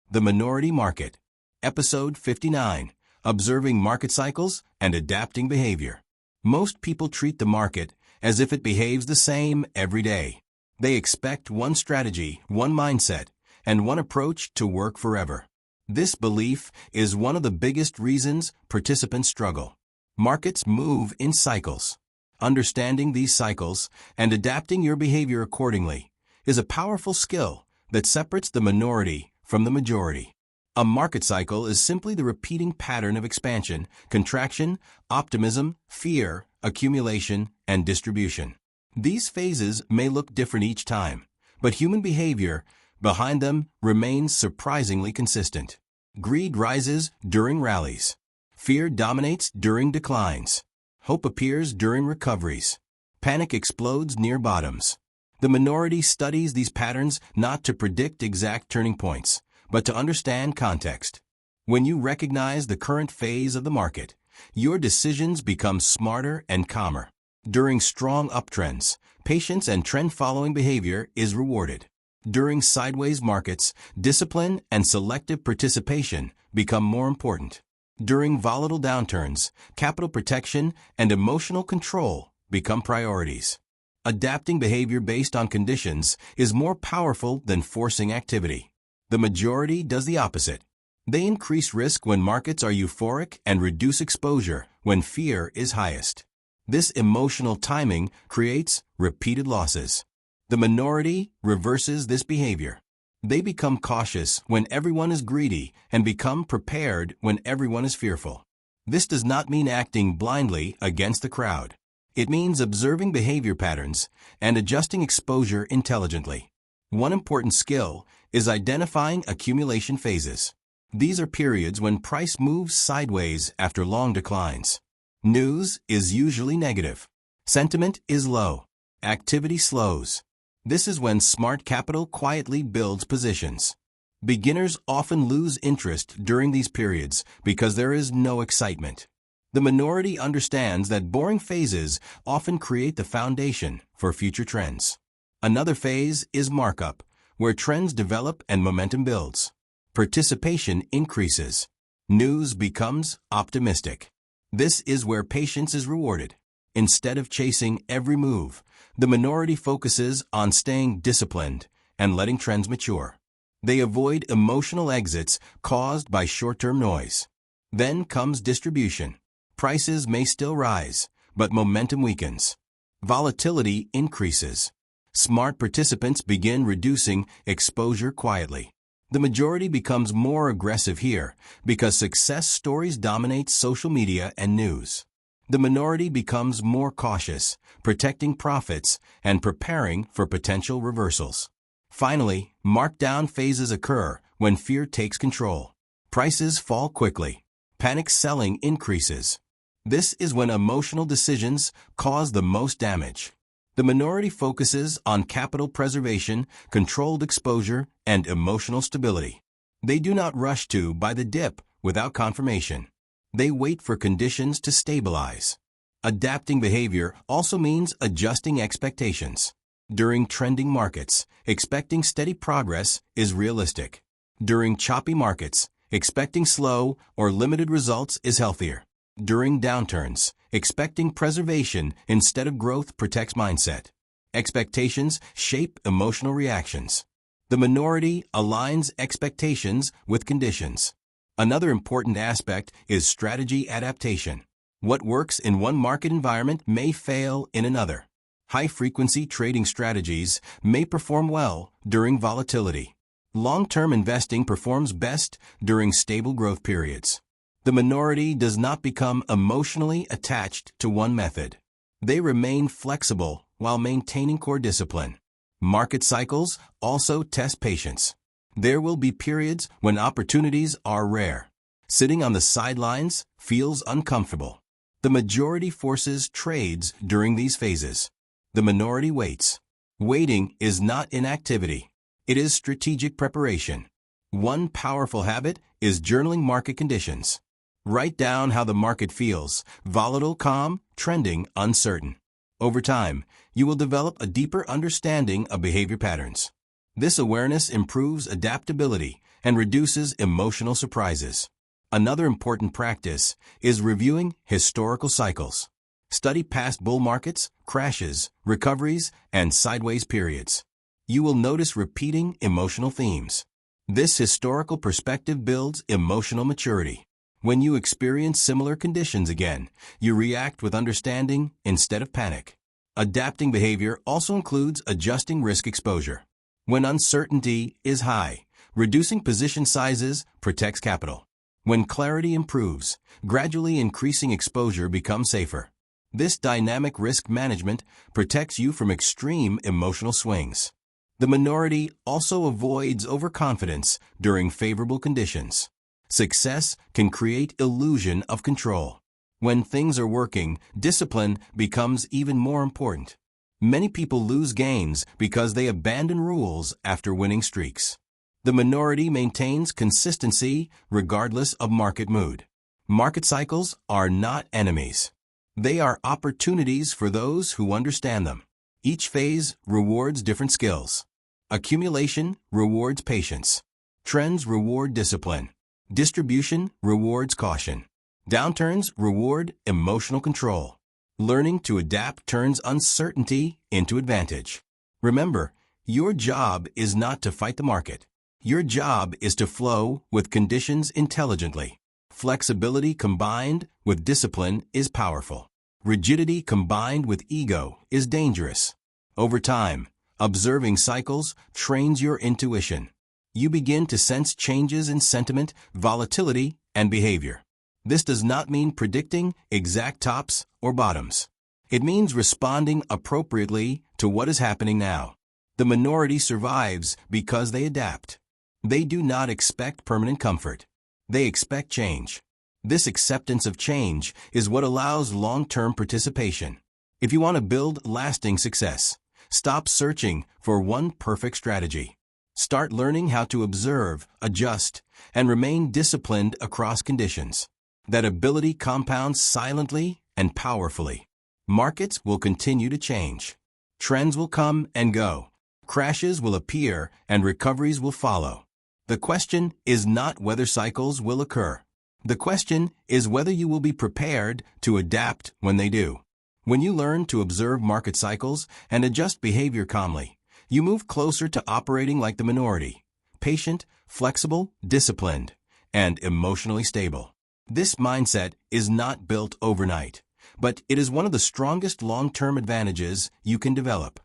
The Minority Market. Episode 59. Observing Market Cycles and Adapting Behavior. Most people treat the market as if it behaves the same every day. They expect one strategy, one mindset, and one approach to work forever. This belief is one of the biggest reasons participants struggle. Markets move in cycles. Understanding these cycles and adapting your behavior accordingly is a powerful skill that separates the minority from the majority. A market cycle is simply the repeating pattern of expansion, contraction, optimism, fear, accumulation, and distribution. These phases may look different each time, but human behavior behind them remains surprisingly consistent. Greed rises during rallies. Fear dominates during declines. Hope appears during recoveries. Panic explodes near bottoms. The minority studies these patterns not to predict exact turning points, but to understand context. When you recognize the current phase of the market, your decisions become smarter and calmer. During strong uptrends, patience and trend-following behavior is rewarded. During sideways markets, discipline and selective participation become more important. During volatile downturns, capital protection and emotional control become priorities. Adapting behavior based on conditions is more powerful than forcing activity. The majority does the opposite. They increase risk when markets are euphoric and reduce exposure when fear is highest. This emotional timing creates repeated losses. The minority reverses this behavior. They become cautious when everyone is greedy and become prepared when everyone is fearful. This does not mean acting blindly against the crowd. It means observing behavior patterns and adjusting exposure intelligently. One important skill is identifying accumulation phases. These are periods when price moves sideways after long declines. News is usually negative. Sentiment is low. Activity slows. This is when smart capital quietly builds positions. Beginners often lose interest during these periods because there is no excitement. The minority understands that boring phases often create the foundation for future trends. Another phase is markup, where trends develop and momentum builds. Participation increases. News becomes optimistic. This is where patience is rewarded. Instead of chasing every move, the minority focuses on staying disciplined and letting trends mature. They avoid emotional exits caused by short-term noise. Then comes distribution. Prices may still rise, but momentum weakens. Volatility increases. Smart participants begin reducing exposure quietly. The majority becomes more aggressive here because success stories dominate social media and news. The minority becomes more cautious, protecting profits and preparing for potential reversals. Finally, markdown phases occur when fear takes control. Prices fall quickly. Panic selling increases. This is when emotional decisions cause the most damage. The minority focuses on capital preservation, controlled exposure, and emotional stability. They do not rush to buy the dip without confirmation. They wait for conditions to stabilize. Adapting behavior also means adjusting expectations. During trending markets, expecting steady progress is realistic. During choppy markets, expecting slow or limited results is healthier. During downturns, expecting preservation instead of growth protects mindset. Expectations shape emotional reactions. The minority aligns expectations with conditions. Another important aspect is strategy adaptation. What works in one market environment may fail in another. High-frequency trading strategies may perform well during volatility. Long-term investing performs best during stable growth periods. The minority does not become emotionally attached to one method. They remain flexible while maintaining core discipline. Market cycles also test patience. There will be periods when opportunities are rare. Sitting on the sidelines feels uncomfortable. The majority forces trades during these phases. The minority waits. Waiting is not inactivity. It is strategic preparation. One powerful habit is journaling market conditions. Write down how the market feels: volatile, calm, trending, uncertain. Over time, you will develop a deeper understanding of behavior patterns. This awareness improves adaptability and reduces emotional surprises. Another important practice is reviewing historical cycles. Study past bull markets, crashes, recoveries, and sideways periods. You will notice repeating emotional themes. This historical perspective builds emotional maturity. When you experience similar conditions again, you react with understanding instead of panic. Adapting behavior also includes adjusting risk exposure. When uncertainty is high, reducing position sizes protects capital. When clarity improves, gradually increasing exposure becomes safer. This dynamic risk management protects you from extreme emotional swings. The minority also avoids overconfidence during favorable conditions. Success can create illusion of control. When things are working, discipline becomes even more important. Many people lose gains because they abandon rules after winning streaks. The minority maintains consistency regardless of market mood. Market cycles are not enemies. They are opportunities for those who understand them. Each phase rewards different skills. Accumulation rewards patience. Trends reward discipline. Distribution rewards caution. Downturns reward emotional control. Learning to adapt turns uncertainty into advantage. Remember, your job is not to fight the market. Your job is to flow with conditions intelligently. Flexibility combined with discipline is powerful. Rigidity combined with ego is dangerous. Over time, observing cycles trains your intuition. You begin to sense changes in sentiment, volatility, and behavior. This does not mean predicting exact tops or bottoms. It means responding appropriately to what is happening now. The minority survives because they adapt. They do not expect permanent comfort. They expect change. This acceptance of change is what allows long-term participation. If you want to build lasting success, stop searching for one perfect strategy. Start learning how to observe, adjust, and remain disciplined across conditions. That ability compounds silently and powerfully. Markets will continue to change. Trends will come and go. Crashes will appear and recoveries will follow. The question is not whether cycles will occur. The question is whether you will be prepared to adapt when they do. When you learn to observe market cycles and adjust behavior calmly, you move closer to operating like the minority, patient, flexible, disciplined, and emotionally stable. This mindset is not built overnight, but it is one of the strongest long-term advantages you can develop.